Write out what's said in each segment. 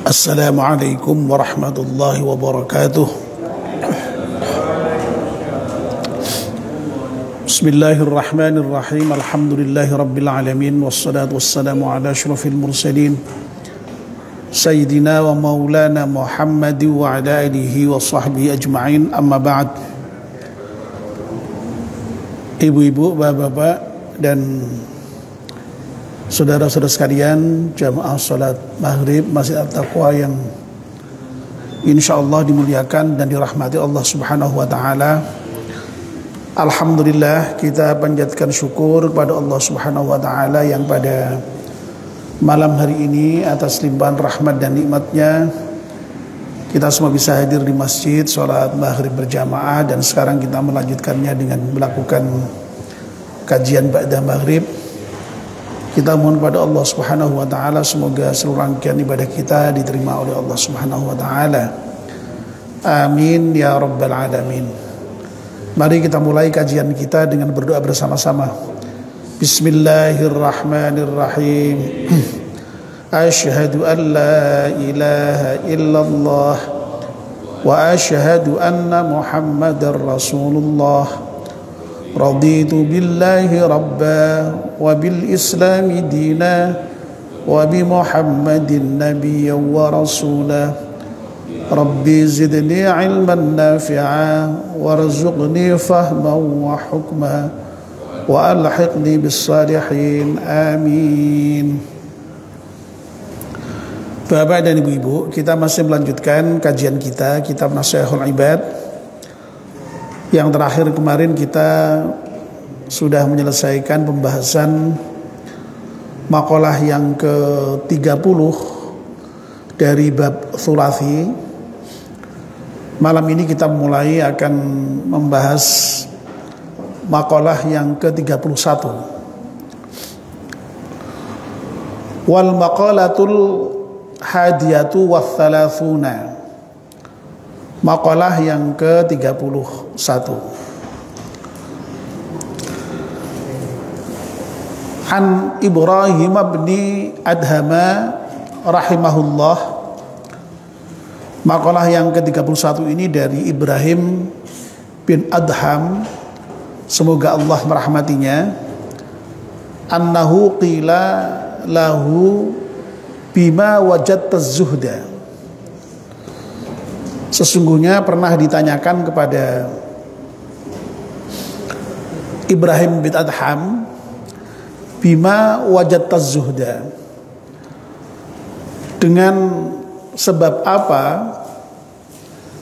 Assalamualaikum warahmatullahi wabarakatuh. Bismillahirrahmanirrahim. Alhamdulillahi rabbil alamin. Wassalatu wassalamu ala asyrafil mursalin Sayyidina wa maulana Muhammad wa ala alihi wa sahbihi ajma'in. Amma ba'd. Ibu-ibu, bapak-bapak dan saudara-saudara sekalian, jamaah salat maghrib Masjid At-Taqwa yang insyaallah dimuliakan dan dirahmati Allah Subhanahu wa taala. Alhamdulillah, kita panjatkan syukur kepada Allah Subhanahu wa taala yang pada malam hari ini atas limpahan rahmat dan nikmatnya kita semua bisa hadir di masjid salat maghrib berjamaah, dan sekarang kita melanjutkannya dengan melakukan kajian ba'da maghrib. Kita mohon pada Allah Subhanahu wa taala semoga seluruh rangkaian ibadah kita diterima oleh Allah Subhanahu wa taala. Amin ya rabbal alamin. Mari kita mulai kajian kita dengan berdoa bersama-sama. Bismillahirrahmanirrahim. Asyhadu an la ilaha illallah wa asyhadu anna Muhammadar Rasulullah. Raditu billahi rabba wa bil islami dina wa bi Muhammadin nabiyyan wa rasula. Rabbi zidni ilman nafi'a warzuqni fahman wa hukma wa alhiqni bis salihin. Amin. Bapak dan ibu-ibu, kita masih melanjutkan kajian kita kitab Nasihatul Ibad. Yang terakhir kemarin kita sudah menyelesaikan pembahasan makalah yang ke-30 dari bab thulathi. Malam ini kita mulai akan membahas makalah yang ke-31. Wal maqalatul hadiyatu wath thalathuna. Makalah yang ke-31. An Ibrahim bin Adhama rahimahullah. Makalah yang ke-31 ini dari Ibrahim bin Adham, semoga Allah merahmatinya. Annahu qila lahu bima wajadta zuhda. Sesungguhnya pernah ditanyakan kepada Ibrahim bin Adham, bima wajadta zuhda, dengan sebab apa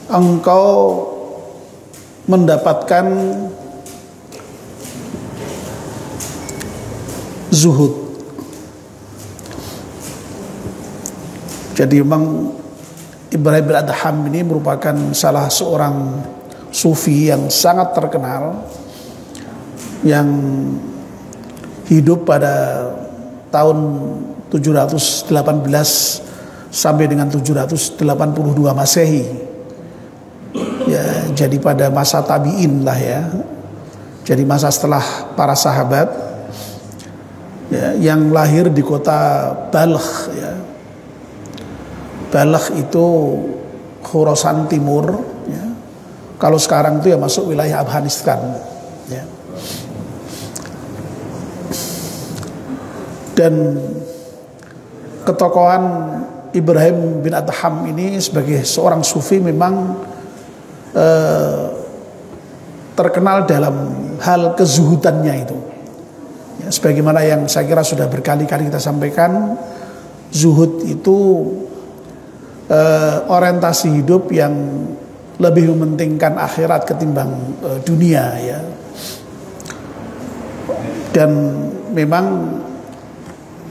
engkau mendapatkan zuhud. Jadi memang Ibrahim bin Adham ini merupakan salah seorang sufi yang sangat terkenal, yang hidup pada tahun 718 sampai dengan 782 Masehi. Ya, jadi pada masa tabi'in lah ya. Jadi masa setelah para sahabat, ya, yang lahir di kota Balkh ya. Balkh itu Khurasan Timur ya. Kalau sekarang itu ya masuk wilayah Afghanistan ya. Dan ketokohan Ibrahim bin Adham ini sebagai seorang sufi memang terkenal dalam hal kezuhudannya itu ya, sebagaimana yang saya kira sudah berkali-kali kita sampaikan, zuhud itu orientasi hidup yang lebih mementingkan akhirat ketimbang dunia ya. Dan memang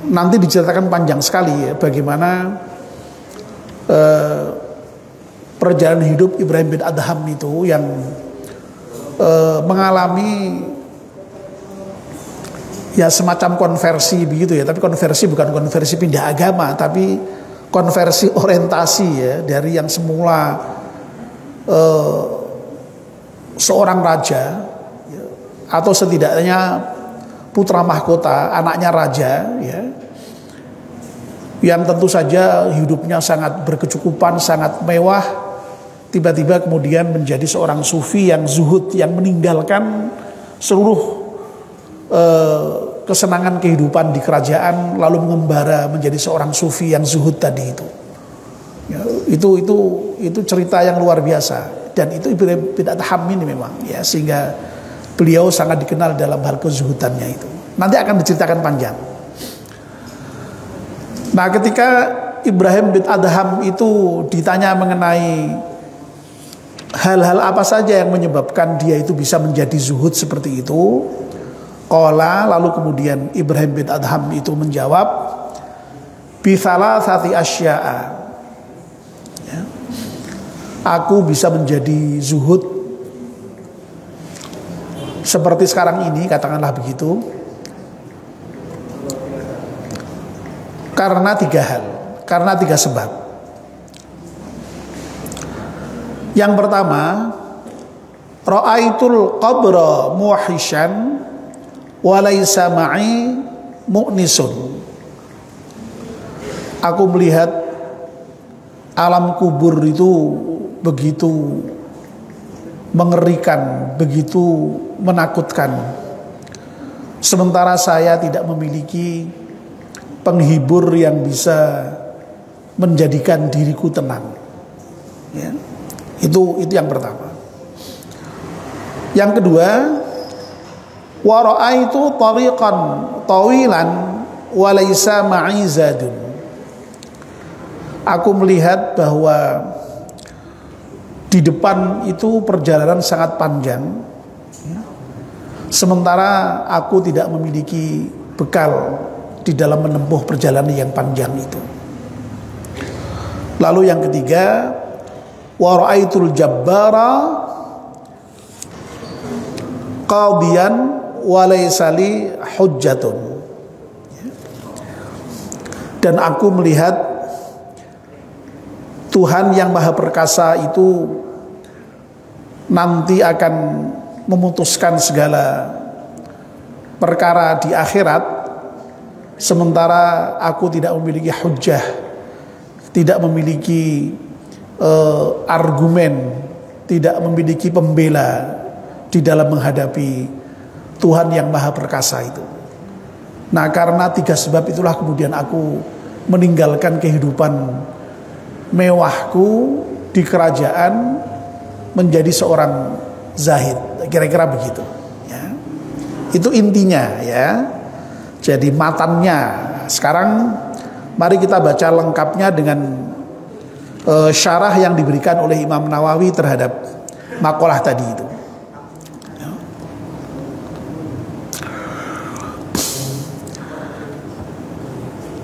nanti diceritakan panjang sekali ya bagaimana perjalanan hidup Ibrahim bin Adham itu yang mengalami ya semacam konversi begitu ya, tapi konversi bukan konversi pindah agama, tapi konversi orientasi ya, dari yang semula seorang raja ya, atau setidaknya putra mahkota, anaknya raja ya, yang tentu saja hidupnya sangat berkecukupan, sangat mewah, tiba-tiba kemudian menjadi seorang sufi yang zuhud, yang meninggalkan seluruh kesenangan kehidupan di kerajaan, lalu mengembara menjadi seorang sufi yang zuhud tadi itu. Ya, itu cerita yang luar biasa, dan itu Ibrahim bin Adham ini memang ya, sehingga beliau sangat dikenal dalam hal kezuhudannya itu. Nanti akan diceritakan panjang. Nah, ketika Ibrahim bin Adham itu ditanya mengenai hal-hal apa saja yang menyebabkan dia itu bisa menjadi zuhud seperti itu, qala, lalu kemudian Ibrahim bin Adham itu menjawab, bi thalathati asya'a, ya, aku bisa menjadi zuhud seperti sekarang ini, katakanlah begitu, karena 3 hal, karena 3 sebab. Yang pertama, ra'aitul qabra muhishan wa laisa ma'i mu'nisun. Aku melihat alam kubur itu begitu mengerikan, begitu menakutkan, sementara saya tidak memiliki penghibur yang bisa menjadikan diriku tenang. Ya. Itu yang pertama. Yang kedua, wa ra'aitu tariqan tawilan wa laisa ma'i zadun. Aku melihat bahwa di depan itu perjalanan sangat panjang, sementara aku tidak memiliki bekal di dalam menempuh perjalanan yang panjang itu. Lalu yang ketiga, wa ra'aitul jabbara qadiyan wa laysa li hujjatun. Dan aku melihat Tuhan yang Maha Perkasa itu nanti akan memutuskan segala perkara di akhirat, sementara aku tidak memiliki hujjah, tidak memiliki argumen, tidak memiliki pembela di dalam menghadapi Tuhan yang Maha Perkasa itu. Nah, karena 3 sebab itulah kemudian aku meninggalkan kehidupan mewahku di kerajaan menjadi seorang zahid, kira-kira begitu ya. Itu intinya ya. Jadi matannya. Sekarang mari kita baca lengkapnya dengan syarah yang diberikan oleh Imam Nawawi terhadap makalah tadi itu.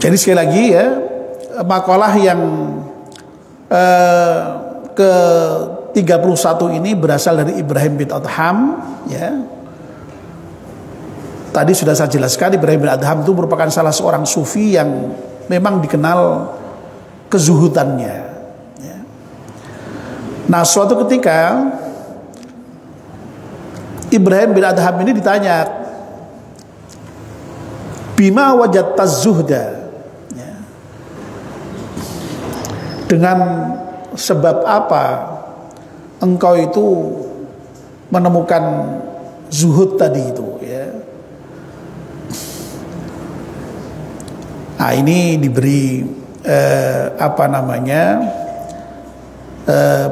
Jadi sekali lagi ya, makalah yang ke 31 ini berasal dari Ibrahim bin Adham ya. Tadi sudah saya jelaskan, Ibrahim bin Adham itu merupakan salah seorang sufi yang memang dikenal kezuhudannya ya. Nah, suatu ketika Ibrahim bin Adham ini ditanya, bima wajadta zuhda, ya, dengan sebab apa engkau itu menemukan zuhud tadi itu ya. Nah, ini diberi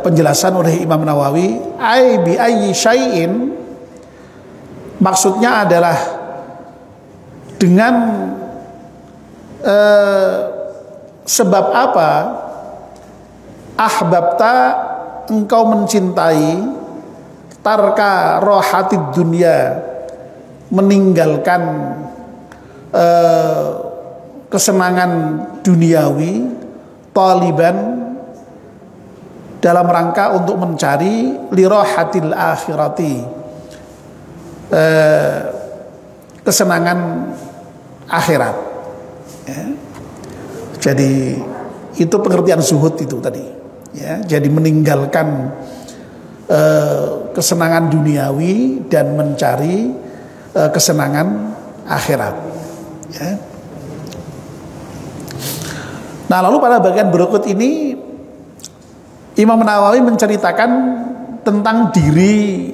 penjelasan oleh Imam Nawawi, ai bi ayyi syai'in, maksudnya adalah dengan sebab apa ahbabta engkau mencintai tarka rohatid dunia, meninggalkan kesenangan duniawi, taliban, dalam rangka untuk mencari lirohatil akhirati, kesenangan akhirat ya. Jadi itu pengertian zuhud itu tadi ya. Jadi meninggalkan kesenangan duniawi dan mencari kesenangan akhirat ya. Nah, lalu pada bagian berikut ini Imam Nawawi menceritakan tentang diri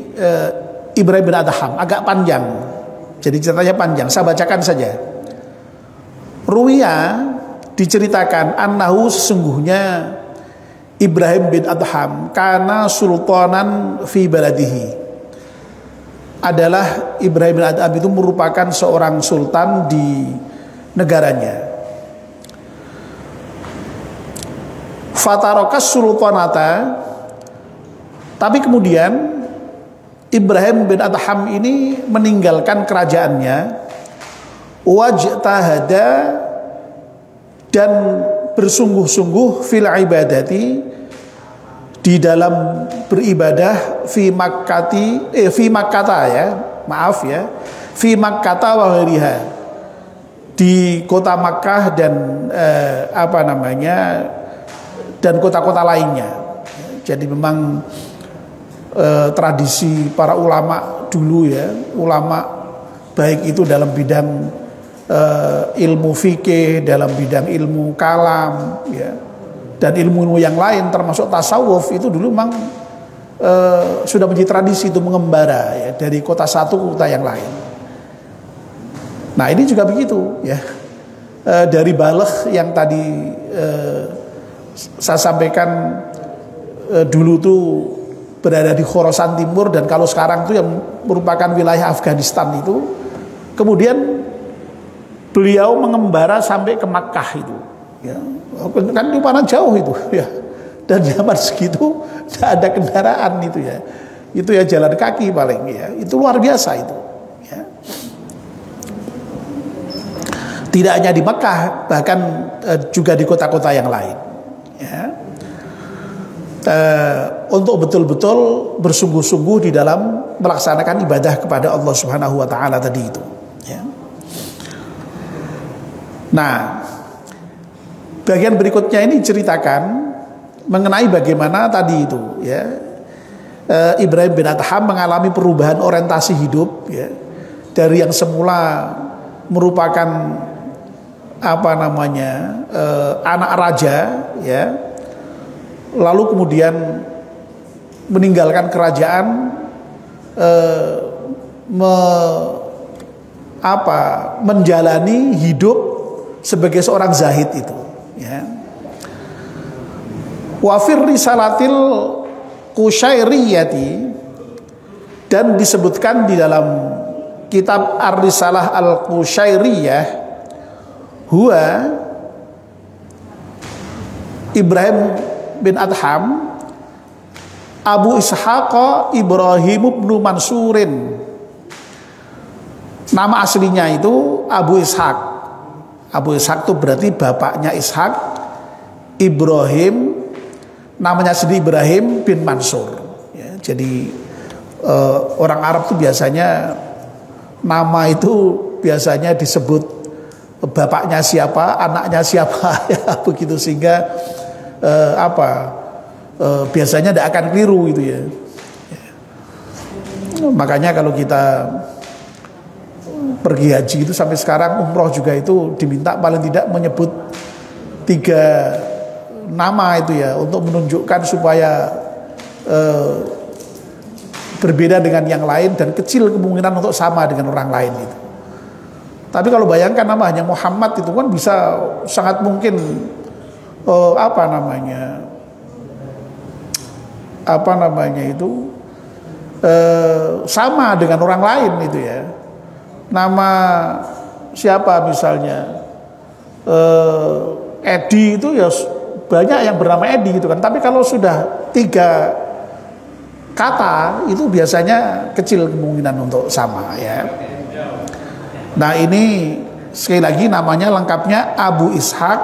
Ibrahim bin Adham, agak panjang. Jadi ceritanya panjang, saya bacakan saja. Ruwiya, diceritakan annahu, sesungguhnya Ibrahim bin Adham kana sultanan fi baladihi, adalah Ibrahim bin Adham itu merupakan seorang sultan di negaranya. Fatarokas sultanata, tapi kemudian Ibrahim bin Adham ini meninggalkan kerajaannya, wajtahada, dan bersungguh-sungguh fil ibadati, di dalam beribadah, fi Makkata ya, maaf ya, fi Makkata wa ghairiha, di kota Makkah dan dan kota-kota lainnya. Jadi memang tradisi para ulama dulu ya, ulama baik itu dalam bidang ilmu fikih, dalam bidang ilmu kalam ya, dan ilmu yang lain termasuk tasawuf, itu dulu memang sudah menjadi tradisi itu mengembara ya, dari kota satu ke kota yang lain. Nah, ini juga begitu ya. Dari Balekh yang tadi saya sampaikan, dulu tuh berada di Khorasan Timur, dan kalau sekarang tuh yang merupakan wilayah Afghanistan itu, kemudian beliau mengembara sampai ke Makkah itu ya. Kan di mana jauh itu ya, dan zaman segitu tidak ada kendaraan itu ya jalan kaki paling ya, itu luar biasa itu ya. Tidak hanya di Makkah, bahkan juga di kota-kota yang lain ya. Untuk betul-betul bersungguh-sungguh di dalam melaksanakan ibadah kepada Allah Subhanahu wa taala tadi itu ya. Nah, bagian berikutnya ini ceritakan mengenai bagaimana tadi itu ya, Ibrahim bin Adham mengalami perubahan orientasi hidup ya, dari yang semula merupakan anak raja ya, lalu kemudian meninggalkan kerajaan, menjalani hidup sebagai seorang zahid itu ya. Wa fir risalatil Qusyairiyati, dan disebutkan di dalam kitab Ar-Risalah Al-Qusyairiyah, huwa Ibrahim bin Adham Abu Ishaq Ibrahim bin Mansurin. Nama aslinya itu Abu Ishaq. Abu Ishaq itu berarti bapaknya Ishaq, Ibrahim, namanya sendiri Ibrahim bin Mansur ya. Jadi orang Arab itu biasanya nama itu biasanya disebut bapaknya siapa, anaknya siapa ya, begitu, sehingga biasanya tidak akan keliru gitu ya. Makanya kalau kita pergi haji itu sampai sekarang, umroh juga itu diminta paling tidak menyebut 3 nama itu ya, untuk menunjukkan supaya berbeda dengan yang lain dan kecil kemungkinan untuk sama dengan orang lain itu. Tapi kalau bayangkan nama hanya Muhammad itu kan bisa sangat mungkin sama dengan orang lain itu ya. Nama siapa misalnya Edi itu ya banyak yang bernama Edi gitu kan. Tapi kalau sudah 3 kata itu biasanya kecil kemungkinan untuk sama ya. Nah, ini sekali lagi namanya lengkapnya Abu Ishaq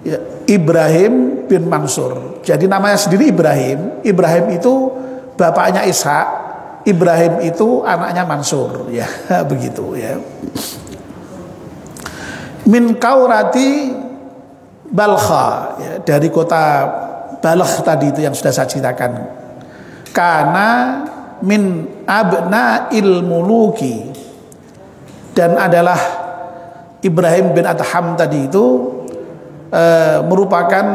ya, Ibrahim bin Mansur. Jadi namanya sendiri Ibrahim. Ibrahim itu bapaknya Ishaq, Ibrahim itu anaknya Mansur ya, begitu ya. Min Qaurati Balkha ya, dari kota Balkh tadi itu yang sudah saya ceritakan. Karena min abna'il muluki, dan adalah Ibrahim bin Adham tadi itu merupakan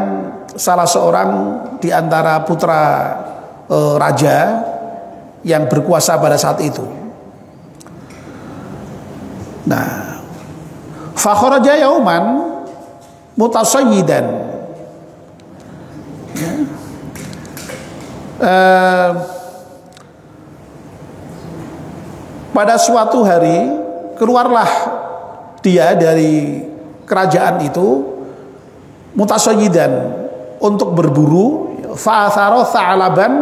salah seorang di antara putra raja yang berkuasa pada saat itu. Nah, fa kharaja yauman mutasayyidan. Ya. Pada suatu hari keluarlah dia dari kerajaan itu mutasayyidan untuk berburu, fa'athara tha'laban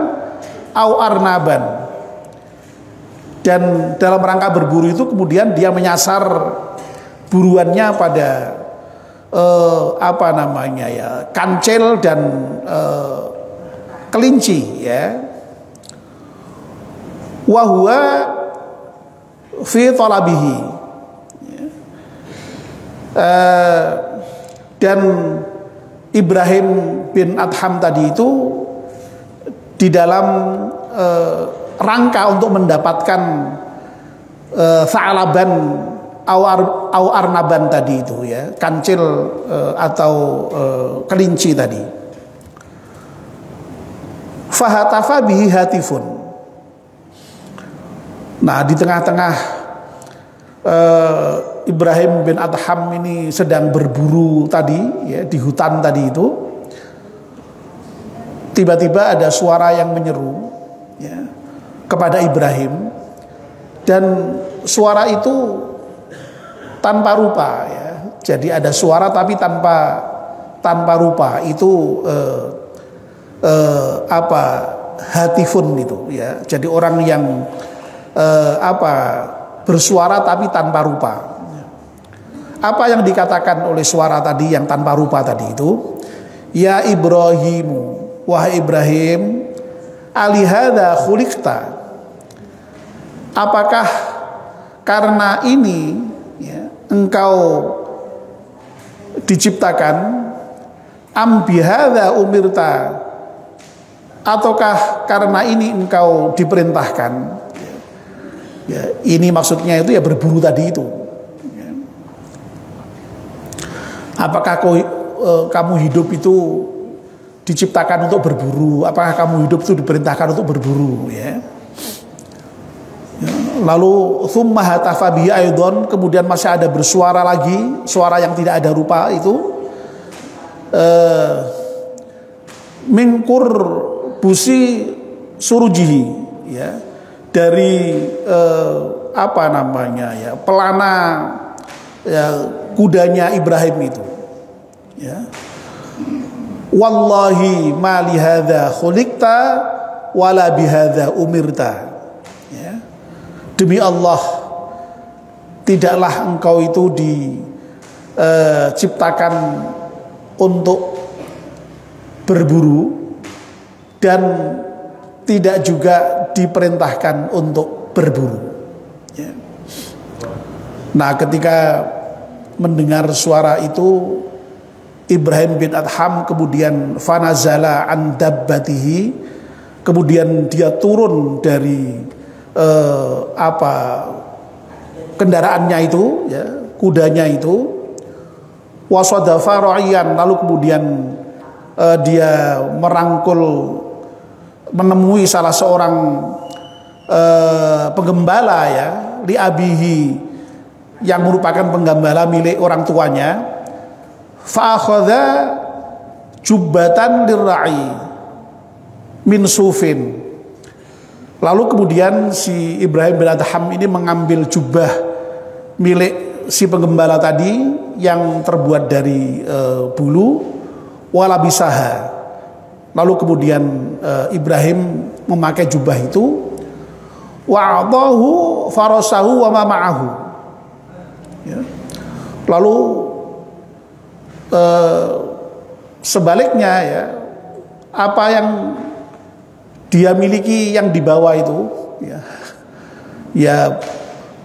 au arnaban, dan dalam rangka berburu itu kemudian dia menyasar buruannya pada kancil dan kelinci, ya. Wa huwa fi talabihi, dan Ibrahim bin Adham tadi itu di dalam rangka untuk mendapatkan tha'laban au arnaban tadi itu, ya, kancil atau kelinci tadi. Fahatafa bihi hatifun. Nah, di tengah-tengah Ibrahim bin Adham ini sedang berburu tadi, ya, di hutan tadi itu, tiba-tiba ada suara yang menyeru, ya, kepada Ibrahim, dan suara itu tanpa rupa, ya. Jadi ada suara tapi tanpa rupa. Itu hatifun itu, ya. Jadi orang yang bersuara tapi tanpa rupa. Apa yang dikatakan oleh suara tadi yang tanpa rupa tadi itu? Ya Ibrahimu, wahai Ibrahim, alihada khuliqta, apakah karena ini, ya, engkau diciptakan, am bihadza umirta, ataukah karena ini engkau diperintahkan? Ya, ini maksudnya itu ya berburu tadi itu. Ya. Apakah kamu hidup itu diciptakan untuk berburu? Apakah kamu hidup itu diperintahkan untuk berburu? Ya. Ya. Lalu thumma hatafa bihi aidon, kemudian masih ada bersuara lagi, suara yang tidak ada rupa itu. Mingkur busi surujihi, ya, dari pelana, ya, kudanya Ibrahim itu, ya. Wallahi ma li hadza khuliqta wala bihadza umirta, ya. Demi Allah, tidaklah engkau itu diciptakan untuk berburu dan tidak juga diperintahkan untuk berburu, ya. Nah, ketika mendengar suara itu, Ibrahim bin Adham kemudian fanazala an dabbatihi, kemudian dia turun dari kendaraannya itu, ya, kudanya itu, wasadafa ra'iyan, lalu kemudian dia merangkul, menemui salah seorang penggembala, ya, li abihi, yang merupakan penggembala milik orang tuanya. Fa akhadha jubbatan lirra'i min sufin, lalu kemudian si Ibrahim bin Adham ini mengambil jubah milik si penggembala tadi yang terbuat dari bulu, walabisaha, lalu kemudian Ibrahim memakai jubah itu, wa'adahu farasahu wa ma ma'ahu, ya. Lalu sebaliknya, ya, apa yang dia miliki yang dibawa itu, ya, ya,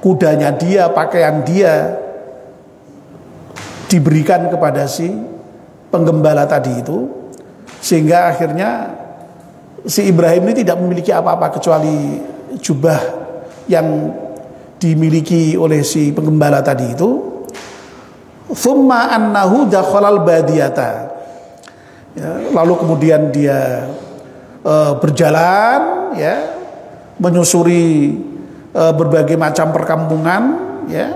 kudanya dia, pakaian dia diberikan kepada si penggembala tadi itu, sehingga akhirnya si Ibrahim ini tidak memiliki apa-apa kecuali jubah yang dimiliki oleh si penggembala tadi itu. thumma annahu dakhalal badiyata. Ya, lalu kemudian dia berjalan, ya, menyusuri berbagai macam perkampungan, ya,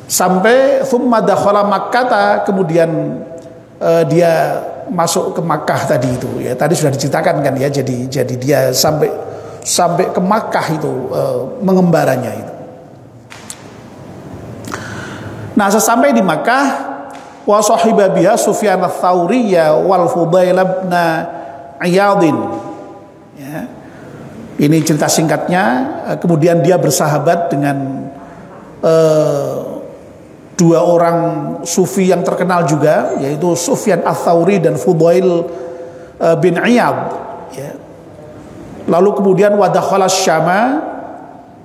sampai thumma dakhala Makkah, kemudian dia masuk ke Makkah tadi itu, ya, tadi sudah diceritakan kan, ya, jadi dia sampai ke Makkah itu mengembaranya itu. Nah, sesampai di Makkah, wa sahiba biha Sufyan ats-Tsauri wal Fudail bin Iyadh. Ya. Ini cerita singkatnya. Kemudian dia bersahabat dengan dua orang sufi yang terkenal juga, yaitu Sufyan ats-Tsauri dan Fudail bin Iyadh, ya. Lalu kemudian wadakhala Syama,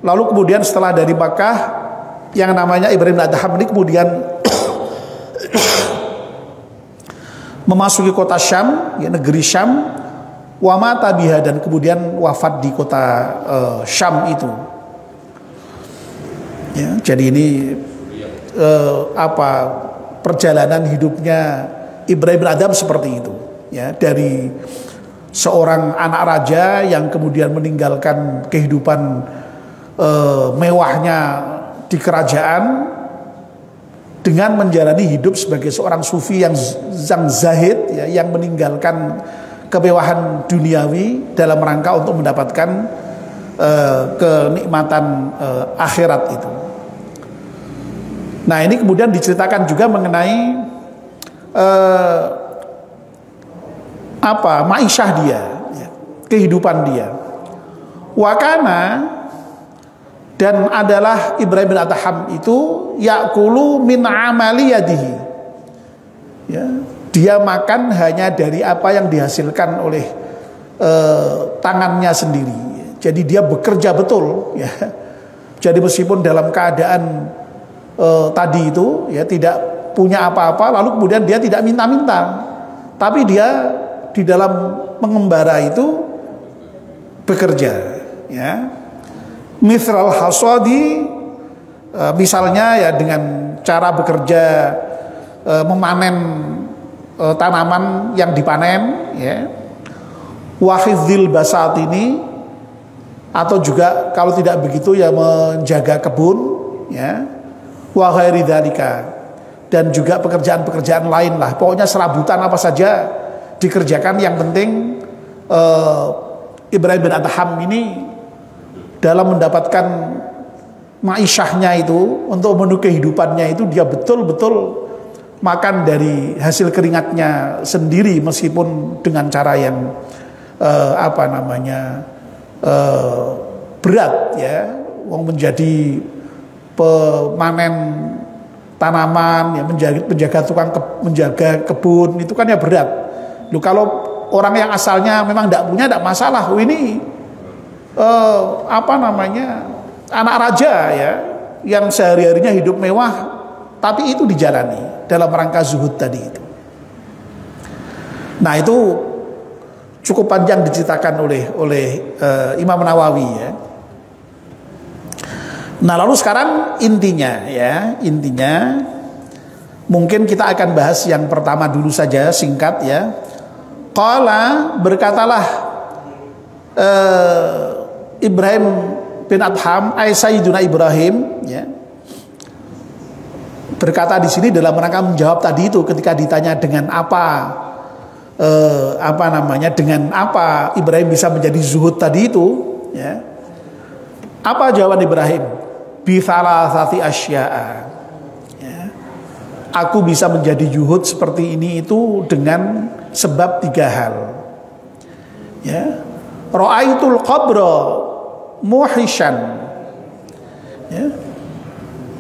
lalu kemudian setelah dari Makkah, yang namanya Ibrahim bin Adham ini kemudian memasuki kota Syam, ya, negeri Syam, wa mata biha, dan kemudian wafat di kota Syam itu. Ya, jadi ini perjalanan hidupnya Ibrahim bin Adham seperti itu, ya, dari seorang anak raja yang kemudian meninggalkan kehidupan mewahnya di kerajaan dengan menjalani hidup sebagai seorang sufi yang zahid, ya, yang meninggalkan kemewahan duniawi dalam rangka untuk mendapatkan kenikmatan akhirat itu. Nah, ini kemudian diceritakan juga mengenai ma'isyah dia, ya, kehidupan dia. Wakana, dan adalah Ibrahim bin Adham itu ya'kulu min amali yadihi. Ya, dia makan hanya dari apa yang dihasilkan oleh tangannya sendiri. Jadi dia bekerja betul, ya. Jadi meskipun dalam keadaan tadi itu, ya, tidak punya apa-apa, lalu kemudian dia tidak minta-minta, tapi dia di dalam mengembara itu bekerja, ya. Mithral hasadi, misalnya, ya, dengan cara bekerja memanen tanaman yang dipanen, ya. Wahizil basat ini, atau juga kalau tidak begitu, ya, menjaga kebun, ya. Wa ghairi dzalika, dan juga pekerjaan-pekerjaan lain lah, pokoknya serabutan apa saja dikerjakan. Yang penting Ibrahim bin Adham ini dalam mendapatkan ma'isyahnya itu, untuk memenuhi kehidupannya itu, dia betul-betul makan dari hasil keringatnya sendiri, meskipun dengan cara yang berat, ya. Menjadi pemanen tanaman, ya, menjaga kebun itu kan, ya, berat. Loh, kalau orang yang asalnya memang tidak punya, tidak masalah. Ini anak raja, ya, yang sehari-harinya hidup mewah, tapi itu dijalani dalam rangka zuhud tadi itu. Nah, itu cukup panjang diceritakan oleh Imam Nawawi, ya. Nah, lalu sekarang intinya mungkin kita akan bahas yang pertama dulu saja, singkat, ya. Qala, berkatalah Ibrahim bin Adham, Sayyiduna Ibrahim, ya, berkata di sini dalam rangka menjawab tadi itu, ketika ditanya dengan dengan apa Ibrahim bisa menjadi zuhud tadi itu, ya. Apa jawaban Ibrahim? Bi thalathati asya'a, ya. Aku bisa menjadi zuhud seperti ini itu dengan sebab 3 hal, ya. Ra'aitul qabra muhishan, ya.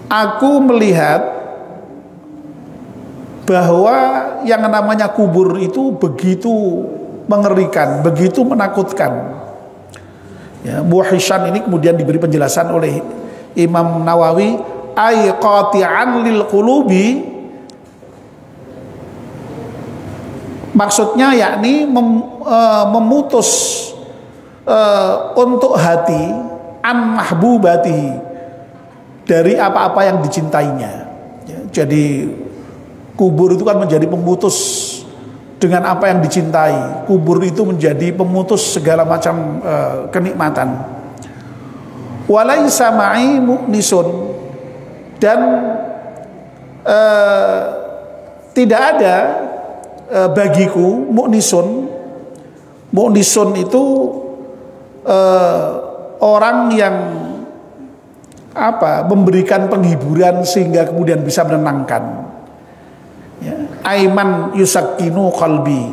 Aku melihat bahwa yang namanya kubur itu begitu mengerikan, begitu menakutkan, ya. Muhishan ini kemudian diberi penjelasan oleh Imam Nawawi, ay qati'an lil qulubi, maksudnya yakni memutus untuk hati, an mahbubatihi, dari apa-apa yang dicintainya, ya. Jadi Kubur itu kan menjadi pemutus dengan apa yang dicintai. Kubur itu menjadi pemutus segala macam kenikmatan. Walaisa ma'i mu'nisun, dan tidak ada bagiku mu'nisun. Mu'nisun itu orang yang memberikan penghiburan sehingga kemudian bisa menenangkan. Ya. Aiman yusakkinu qalbi.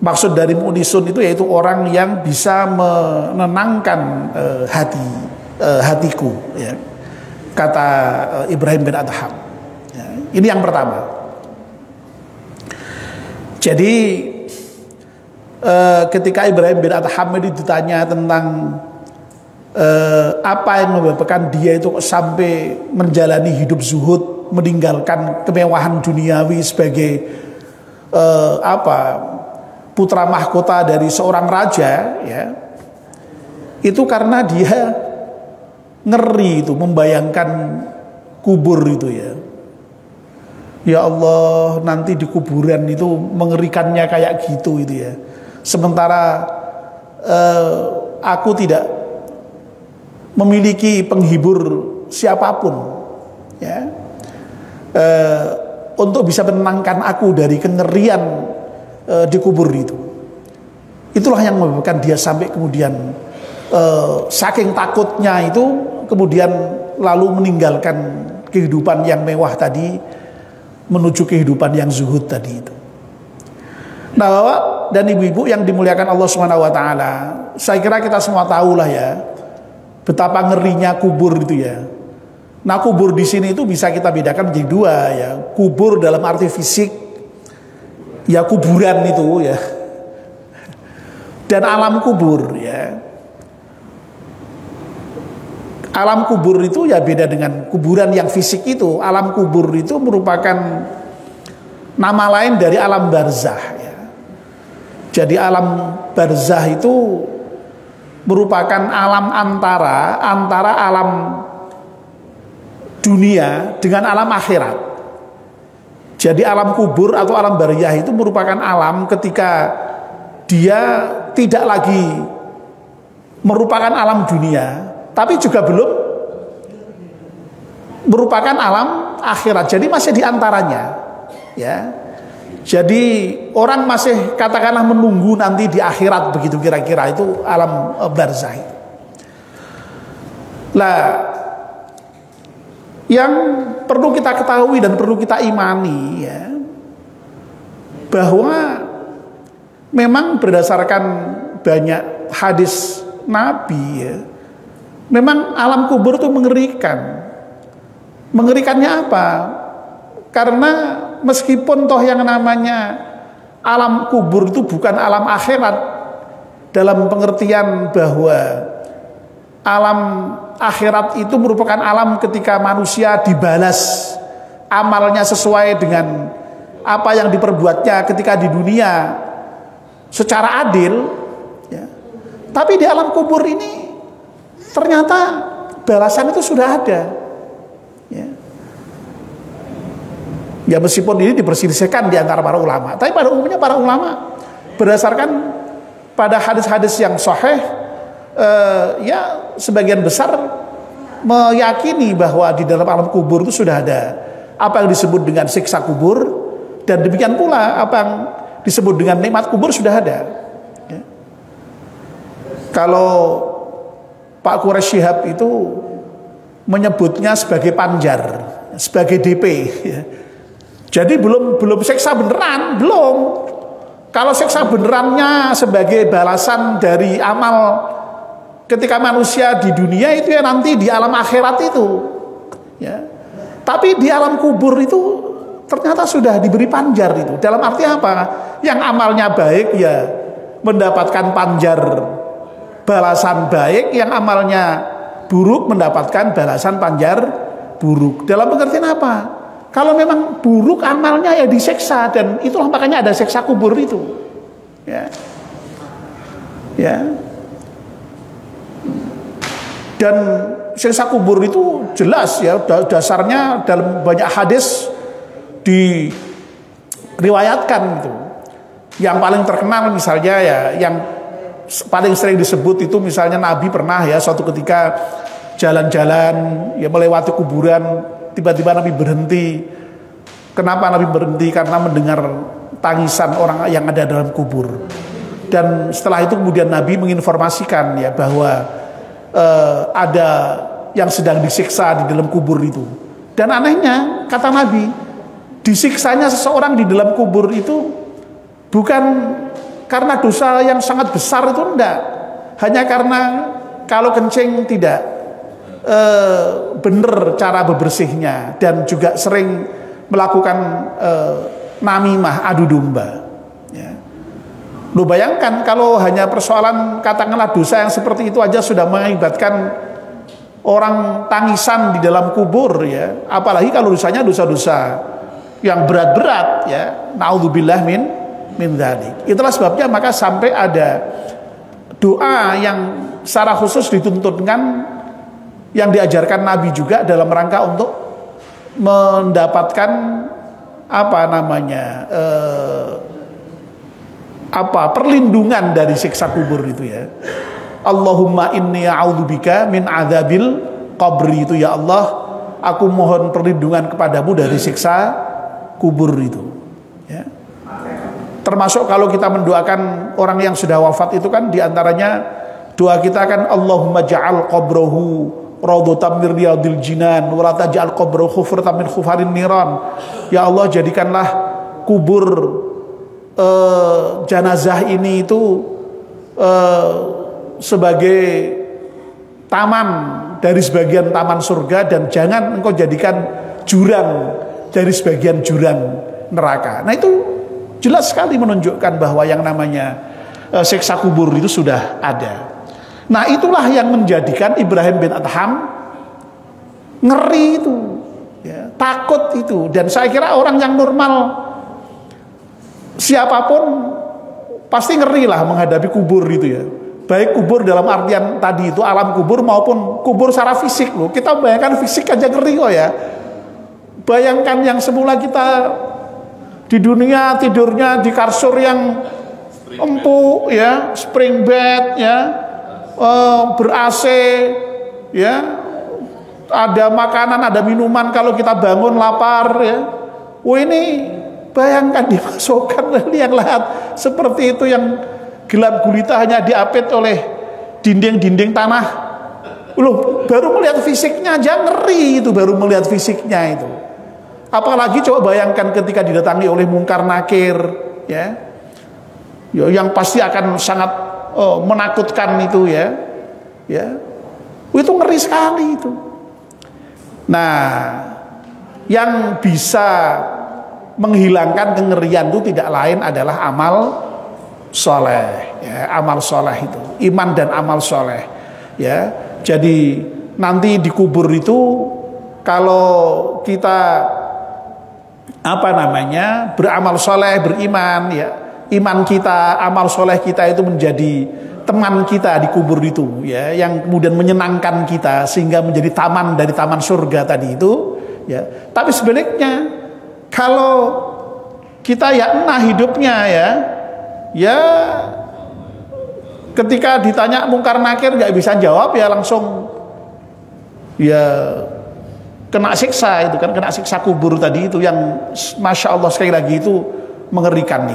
Maksud dari mu'nisun itu yaitu orang yang bisa menenangkan hatiku, ya. Kata Ibrahim bin Adham. Ya. Ini yang pertama. Jadi ketika Ibrahim bin Adham ini ditanya tentang apa yang menyebabkan dia itu sampai menjalani hidup zuhud, meninggalkan kemewahan duniawi sebagai putra mahkota dari seorang raja, ya, itu karena dia ngeri itu membayangkan kubur itu, ya. Ya Allah, nanti di kuburan itu mengerikannya kayak gitu itu, ya. Sementara aku tidak memiliki penghibur siapapun, ya, untuk bisa menenangkan aku dari kengerian di kubur itu. Itulah yang menyebabkan dia sampai kemudian saking takutnya itu kemudian lalu meninggalkan kehidupan yang mewah tadi menuju kehidupan yang zuhud tadi itu. Nah, Bapak dan Ibu-ibu yang dimuliakan Allah Subhanahu wa taala, saya kira kita semua tahulah ya betapa ngerinya kubur itu, ya. Nah, kubur di sini itu bisa kita bedakan menjadi dua, ya. Kubur dalam arti fisik, ya kuburan itu, ya. Dan alam kubur, ya. Alam kubur itu ya beda dengan kuburan yang fisik itu. Alam kubur itu merupakan nama lain dari alam barzah, ya. Jadi alam barzah itu merupakan alam antara alam dunia dengan alam akhirat. Jadi alam kubur atau alam barzah itu merupakan alam ketika dia tidak lagi merupakan alam dunia, tapi juga belum merupakan alam akhirat. Jadi masih di antaranya, ya. Jadi orang masih katakanlah menunggu nanti di akhirat, begitu kira-kira itu alam barzah itu. Lah, yang perlu kita ketahui dan perlu kita imani, ya, bahwa memang berdasarkan banyak hadis Nabi, ya, memang alam kubur itu mengerikan. Mengerikannya apa? Karena meskipun toh yang namanya alam kubur itu bukan alam akhirat dalam pengertian bahwa alam akhirat itu merupakan alam ketika manusia dibalas amalnya sesuai dengan apa yang diperbuatnya ketika di dunia secara adil, ya. Tapi di alam kubur ini ternyata balasan itu sudah ada, ya. Ya, meskipun ini diperselisihkan di antara para ulama, tapi pada umumnya para ulama berdasarkan pada hadis-hadis yang sahih, ya sebagian besar meyakini bahwa di dalam alam kubur itu sudah ada apa yang disebut dengan siksa kubur, dan demikian pula apa yang disebut dengan nikmat kubur sudah ada, ya. Kalau Pak Quraisy Shihab itu menyebutnya sebagai panjar, sebagai DP, ya. Jadi belum siksa beneran, belum. Kalau siksa benerannya sebagai balasan dari amal ketika manusia di dunia itu ya nanti di alam akhirat itu, ya. Tapi di alam kubur itu ternyata sudah diberi panjar itu. Dalam arti apa? Yang amalnya baik ya mendapatkan panjar balasan baik, yang amalnya buruk mendapatkan balasan panjar buruk. Dalam pengertian apa? Kalau memang buruk amalnya ya diseksa, dan itulah makanya ada seksa kubur itu, ya, ya. Dan seksa kubur itu jelas ya dasarnya dalam banyak hadis diriwayatkan itu. Yang paling terkenal misalnya ya, yang paling sering disebut itu misalnya Nabi pernah ya suatu ketika jalan-jalan ya melewati kuburan, tiba-tiba Nabi berhenti. Kenapa Nabi berhenti? Karena mendengar tangisan orang yang ada dalam kubur. Dan setelah itu kemudian Nabi menginformasikan ya bahwa ada yang sedang disiksa di dalam kubur itu. Dan anehnya kata Nabi, disiksanya seseorang di dalam kubur itu bukan karena dosa yang sangat besar, itu enggak. Hanya karena kalau kencing tidak benar cara bebersihnya, dan juga sering melakukan namimah, adu domba. Ya. Lu bayangkan kalau hanya persoalan katakanlah dosa yang seperti itu aja sudah mengakibatkan orang tangisan di dalam kubur ya, apalagi kalau dosanya dosa-dosa yang berat-berat ya, naudzubillah min dzalik. Itulah sebabnya maka sampai ada doa yang secara khusus dituntunkan, yang diajarkan Nabi juga dalam rangka untuk mendapatkan perlindungan dari siksa kubur itu ya. Allahumma inni a'udzubika min adzabil qabri, itu ya Allah, aku mohon perlindungan kepadamu dari siksa kubur itu ya. Termasuk kalau kita mendoakan orang yang sudah wafat itu kan diantaranya doa kita kan, Allahumma ja'al qabrahu raudhatan min riyadil jinan wa la taj'al qabrahu hufratan min khufarin niran. Ya Allah, jadikanlah kubur jenazah ini itu sebagai taman dari sebagian taman surga, dan jangan engkau jadikan jurang dari sebagian jurang neraka. Nah itu jelas sekali menunjukkan bahwa yang namanya siksa kubur itu sudah ada. Nah itulah yang menjadikan Ibrahim bin Adham ngeri itu ya, takut itu. Dan saya kira orang yang normal siapapun pasti ngeri lah menghadapi kubur itu ya. Baik kubur dalam artian tadi itu alam kubur maupun kubur secara fisik loh. Kita bayangkan fisik aja ngeri kok ya. Bayangkan yang semula kita di dunia tidurnya di kasur yang empuk ya, spring bed ya, ber-AC ya, ada makanan, ada minuman kalau kita bangun lapar ya. Wah ini bayangkan dimasukkan liang lahat seperti itu yang gelap gulita hanya diapit oleh dinding-dinding tanah. Loh, baru melihat fisiknya aja ngeri itu, baru melihat fisiknya itu. Apalagi coba bayangkan ketika didatangi oleh mungkar nakir ya. Yang pasti akan sangat menakutkan itu ya. Ya. Itu ngeri sekali itu. Nah, yang bisa menghilangkan kengerian itu tidak lain adalah amal soleh ya, amal soleh itu iman dan amal soleh ya. Jadi nanti di kubur itu kalau kita beramal soleh, beriman ya, iman kita, amal soleh kita itu menjadi teman kita di kubur itu ya, yang kemudian menyenangkan kita sehingga menjadi taman dari taman surga tadi itu ya. Tapi sebaliknya kalau kita hidupnya ya ketika ditanya mungkar nakir nggak bisa jawab ya, langsung ya kena siksa itu kan, kena siksa kubur tadi itu yang masya Allah sekali lagi itu mengerikan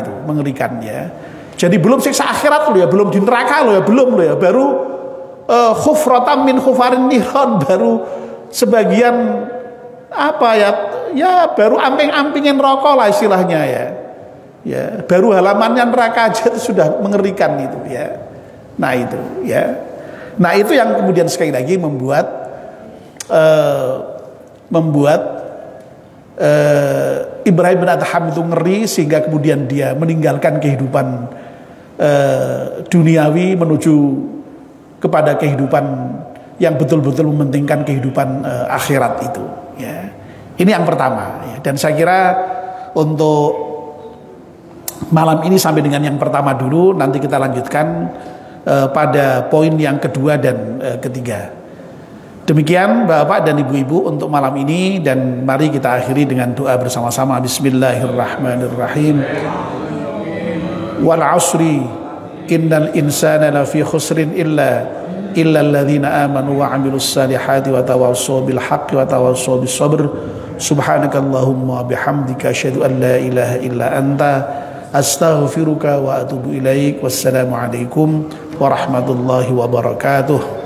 ya. Jadi belum siksa akhirat loh ya, belum di neraka loh ya, belum loh ya, baru khufratan min khufarin niran, baru sebagian baru amping-ampingin rokok lah istilahnya ya. Ya, baru halamannya neraka aja itu sudah mengerikan itu ya. Nah itu ya. Nah itu yang kemudian sekali lagi membuat Ibrahim bin Adham itu ngeri, sehingga kemudian dia meninggalkan kehidupan duniawi menuju kepada kehidupan yang betul-betul mementingkan kehidupan akhirat itu ya. Ini yang pertama ya. Dan saya kira untuk malam ini sampai dengan yang pertama dulu, nanti kita lanjutkan pada poin yang kedua dan ketiga. Demikian Bapak dan Ibu-ibu untuk malam ini, dan mari kita akhiri dengan doa bersama-sama. Bismillahirrahmanirrahim. Wal 'asri innal insana lafi khusrin illa alladzina amanu wa 'amilus salihati wa tawassaw bil haqqi wa tawassaw bis sabr. Subhanakallahumma bihamdika asyhadu an la ilaha illa anta astaghfiruka wa atubu ilaik. Wassalamu alaikum warahmatullahi wabarakatuh.